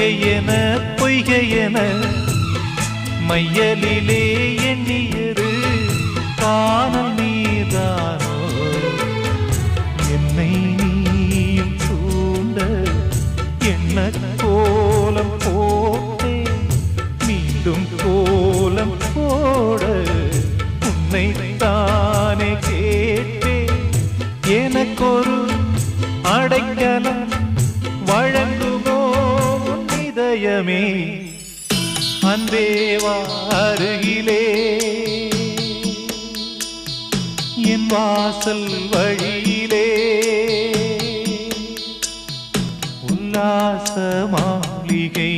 பொய்கையென பொய்கையென மையலிலே எண்ணியது காணல் நீதானோ என்னை நீயும் தூண்ட என்ன கோலம் போட்டே மீண்டும் கோலம் போட உன்னை தானே கேட்டே எனக்கொரு அடைக்கலம் வழங்குமோ இதயமே அன்பேவா அருகிலே என் வாசல் வழியிலே உல்லாச மாளிகை